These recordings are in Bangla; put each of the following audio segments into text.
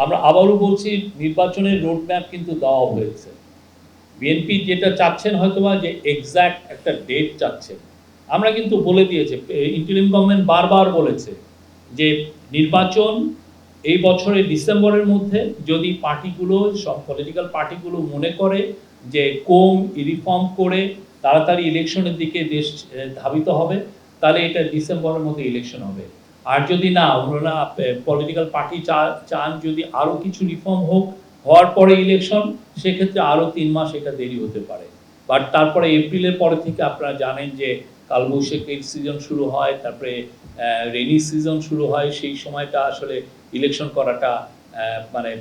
আমরা আবারও বলছি, নির্বাচনের রোডম্যাপ কিন্তু দেওয়া হয়েছে। বিএনপি যেটা চাচ্ছেন হয়তোবা যে এক্সাক্ট একটা ডেট চাচ্ছেন। আমরা কিন্তু বলে দিয়েছি, ইন্টারিম গভর্নমেন্ট বারবার বলেছে যে নির্বাচন এই বছরের ডিসেম্বরের মধ্যে, যদি পার্টিগুলো, সব পলিটিক্যাল পার্টিগুলো মনে করে যে কম রিফর্ম করে তাড়াতাড়ি ইলেকশনের দিকে দেশ ধাবিত হবে, তাহলে এটা ডিসেম্বরের মধ্যে ইলেকশন হবে। আর যদি না, ওনারা পলিটিক্যাল পার্টি চান যদি আরও কিছু রিফর্ম হোক, হওয়ার পরে ইলেকশন, সেক্ষেত্রে আরও 3 মাস এটা দেরি হতে পারে। বাট তারপরে এপ্রিলের পরে থেকে আপনারা জানেন যে কালবৈশাখীর সিজন শুরু হয়, তারপরে রেনি সিজন শুরু হয়, সেই সময়টা আসলে ইলেকশন করাটা মানে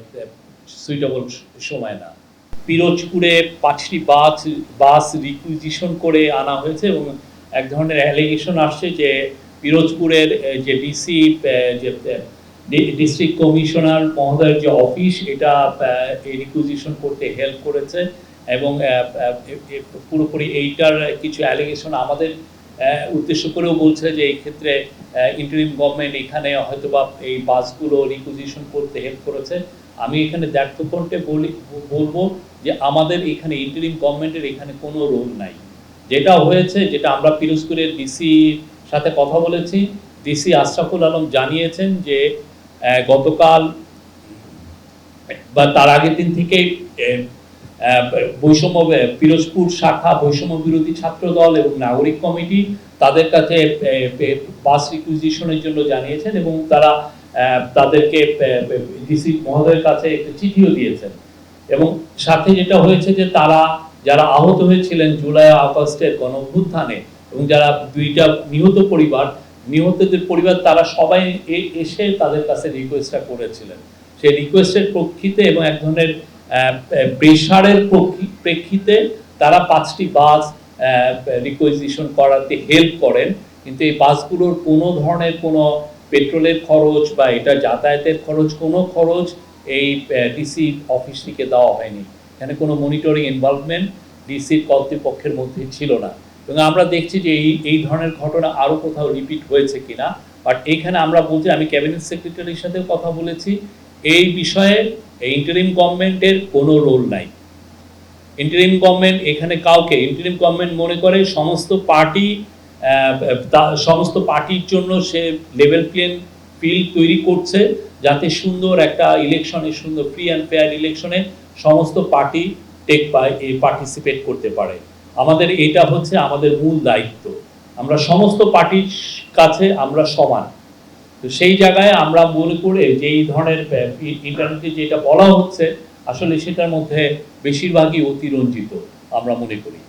সুইটেবল সময় না। পিরোজপুরে 5টি বাস রিকুইজিশন করে আনা হয়েছে এবং এক ধরনের অ্যালিগেশন আসছে যে পিরোজপুরের যে ডিসি, যে ডিস্ট্রিক্ট কমিশনার মহোদয়ের যে অফিস, এটা রিকুইজিশন করতে হেল্প করেছে এবং পুরোপুরি এইটার কিছু অ্যালিগেশন আমাদের উদ্দেশ্য করেও বলছে যে এই ক্ষেত্রে ইন্টারিম গভর্নমেন্ট এখানে হয়তোবা এই বাসগুলো রিকুইজিশন করতে হেল্প করেছে। আমি এখানে দ্ব্যর্থকণ্ঠে বলবো যে আমাদের এখানে ইন্টারিম গভর্নমেন্টের এখানে কোনো রোল নাই। যেটা হয়েছে, যেটা আমরা পিরোজপুরের ডিসি সাথে কথা বলেছি, ডিসি আশরাফুল আলম জানিয়েছেন যে গতকাল বা তার আগের দিন থেকেই বৈষম্য পিরোজপুর শাখা বৈষম্য বিরোধী ছাত্র দল এবং নাগরিক কমিটি তাদের কাছে বাস রিকুইজিশনের জন্য জানিয়েছেন এবং তারা তাদেরকে ডিসি মহোদয়ের কাছে একটা চিঠিও দিয়েছেন। এবং সাথে যেটা হয়েছে যে তারা যারা আহত হয়েছিলেন জুলাই আগস্টের গণঅভ্যুত্থানে এবং যারা 2টা নিহতদের পরিবার, তারা সবাই এসে তাদের কাছে রিকোয়েস্টটা করেছিলেন। সেই রিকোয়েস্টের প্রেক্ষিতে এবং এক ধরনের প্রেশারের প্রেক্ষিতে তারা 5টি বাস রিকুইজিশন করাতে হেল্প করেন। কিন্তু এই বাসগুলোর কোনো ধরনের কোনো পেট্রোলের খরচ বা এটা যাতায়াতের খরচ, কোনো খরচ এই ডিসি অফিস থেকে দেওয়া হয়নি। এখানে কোনো মনিটরিং ইনভলভমেন্ট ডিসির কর্তৃপক্ষের মধ্যে ছিল না। এবং আমরা দেখছি যে এই ধরনের ঘটনা আরও কোথাও রিপিট হয়েছে কিনা। বাট এইখানে আমরা বলছি, আমি ক্যাবিনেট সেক্রেটারির সাথেও কথা বলেছি, এই বিষয়ে ইন্টারিম গভর্নমেন্টের কোনো রোল নাই। ইন্টারিম গভর্নমেন্ট এখানে কাউকে, ইন্টারিম গভর্নমেন্ট মনে করে সমস্ত পার্টির জন্য সে লেভেল প্লেইং ফিল্ড তৈরি করছে, যাতে সুন্দর একটা ইলেকশনে, সুন্দর ফ্রি অ্যান্ড ফেয়ার ইলেকশনে সমস্ত পার্টি পার্টিসিপেট করতে পারে। আমাদের এটা হচ্ছে আমাদের মূল দায়িত্ব। আমরা সমস্ত পার্টির কাছে আমরা সমান। তো সেই জায়গায় আমরা মনে করে যে এই ধরনের ইন্টারনেটে যেটা বলা হচ্ছে, আসলে সেটার মধ্যে বেশিরভাগই অতিরঞ্জিত আমরা মনে করি।